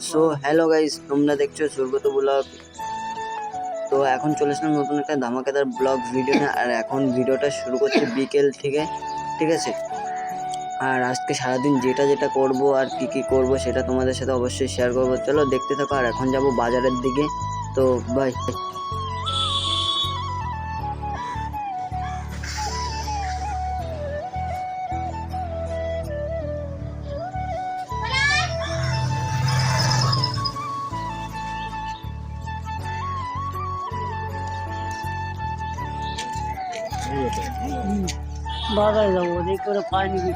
So hello guys, তোমরা দেখছো Subrata blog. তো এখন চলে আসলাম নতুন একটা ধামাকাদার ব্লগ ভিডিও নিয়ে। আর এখন ভিডিওটা শুরু করছি বিকেল থেকে, ঠিক আছে? আর আজকে সারাদিন যেটা যেটা করব আর কি কি করব সেটা তোমাদের সাথে অবশ্যই শেয়ার করব। চলো দেখতে থাকো। আর এখন যাব বাজারের দিকে, তো বাই। বাজারে যাবো দেখি ওরা পায়নি কি